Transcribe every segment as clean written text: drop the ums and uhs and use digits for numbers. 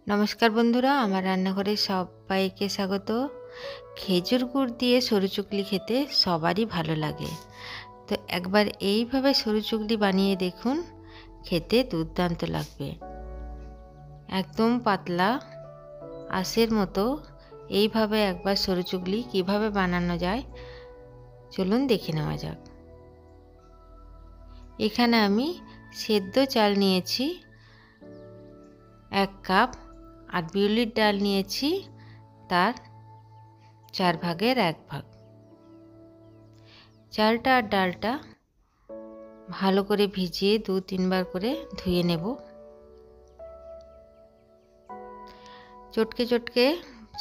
নমস্কার বন্ধুরা, আমার রান্নাঘরে সবাইকে স্বাগত। খেজুর গুড় দিয়ে সরু চুগলি খেতে সবারই ভালো লাগে। তো একবার এইভাবে সরু চুগলি বানিয়ে দেখুন, খেতে দুর্দান্ত লাগবে। একদম পাতলা আঁশের মতো এইভাবে একবার সরু চুগলি কীভাবে বানানো যায় চলুন দেখে নেওয়া যাক। এখানে আমি সেদ্ধ চাল নিয়েছি 1 কাপ, আর বিউলির ডাল নিয়েছি তার 4 ভাগের 1 ভাগ। চালটা আর ডালটা ভালো করে ভিজিয়ে 2-3 বার করে ধুয়ে নেব। চটকে চটকে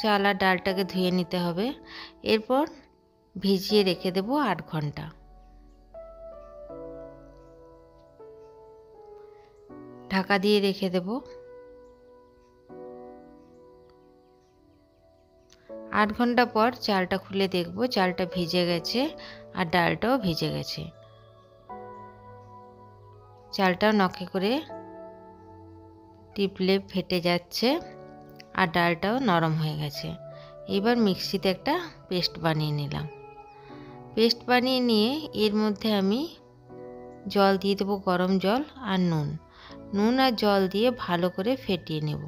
চাল আর ডালটাকে ধুয়ে নিতে হবে। এরপর ভিজিয়ে রেখে দেব 8 ঘন্টা। ঢাকা দিয়ে রেখে দেব। 8 ঘন্টা পর চালটা খুলে দেখব, চালটা ভিজে গেছে আর ডালটাও ভিজে গেছে। চালটাও নখে করে টিপলে ফেটে যাচ্ছে আর ডালটাও নরম হয়ে গেছে। এবার মিক্সিতে একটা পেস্ট বানিয়ে নিলাম। পেস্ট বানিয়ে নিয়ে এর মধ্যে আমি জল দিয়ে দেবো, গরম জল আর নুন আর জল দিয়ে ভালো করে ফেটিয়ে নেব।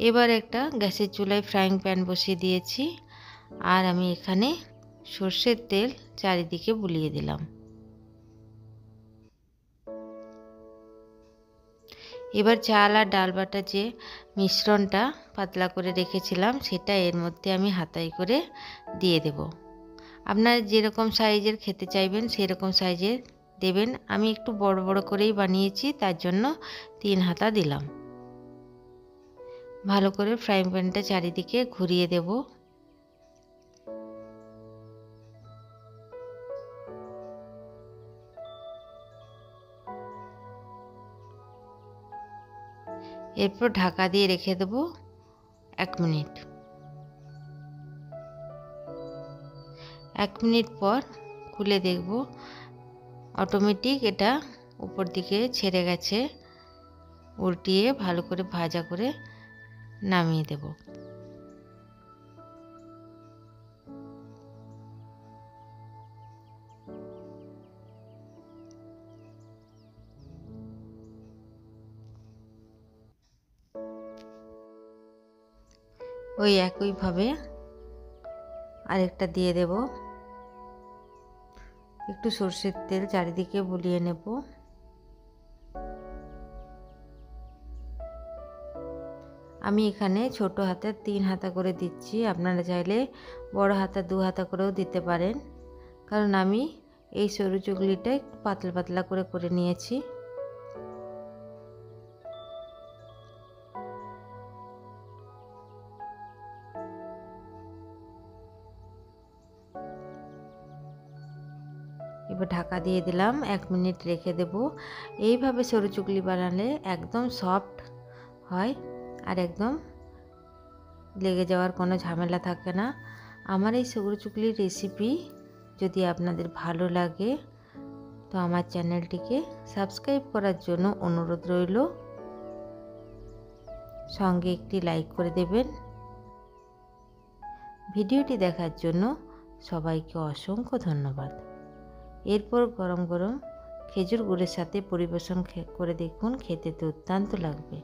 এবার একটা গ্যাসের চুলায় ফ্রাইং প্যান বসিয়ে দিয়েছি, আর আমি এখানে সর্ষের তেল চারিদিকে বুলিয়ে দিলাম। এবার চাল আর ডাল বাটা যে মিশ্রণটা পাতলা করে রেখেছিলাম সেটা এর মধ্যে আমি হাতায় করে দিয়ে দেব। আপনারা যেরকম সাইজের খেতে চাইবেন সেরকম সাইজের দেবেন। আমি একটু বড় বড় করেই বানিয়েছি, তার জন্য 3 হাতা দিলাম। ভালো করে ফ্রাইং প্যানটা চারিদিকে ঘুরিয়ে দেব। এরপর ঢাকা দিয়ে রেখে দেব 1 মিনিট। 1 মিনিট পর খুলে দেখব অটোমেটিক এটা উপর দিকে ছেড়ে গেছে। উল্টিয়ে ভালো করে ভাজা করে নামিয়ে দেব। ওই একইভাবে আরেকটা দিয়ে দেব। একটু সর্ষের তেল চারিদিকে বুলিয়ে নেব। আমি এখানে ছোট হাতের 3 হাতা করে দিচ্ছি, আপনারা চাইলে বড় হাতা 2 হাতা করেও দিতে পারেন, কারণ আমি এই সরু চুগলিটা একটু পাতলা পাতলা করে নিয়েছি। এবার ঢাকা দিয়ে দিলাম, 1 মিনিট রেখে দেব। এইভাবে সরু চুগলি বানালে একদম সফট হয় আর একদম লেগে যাওয়ার কোনো ঝামেলা থাকে না। আমার এই সরু চুগলির রেসিপি যদি আপনাদের ভালো লাগে তো আমার চ্যানেলটিকে সাবস্ক্রাইব করার জন্য অনুরোধ রইল। সঙ্গে একটি লাইক করে দেবেন। ভিডিওটি দেখার জন্য সবাইকে অসংখ্য ধন্যবাদ। এরপর গরম গরম খেজুর গুড়ের সাথে পরিবেশন করে দেখুন, খেতে দুর্দান্ত লাগবে।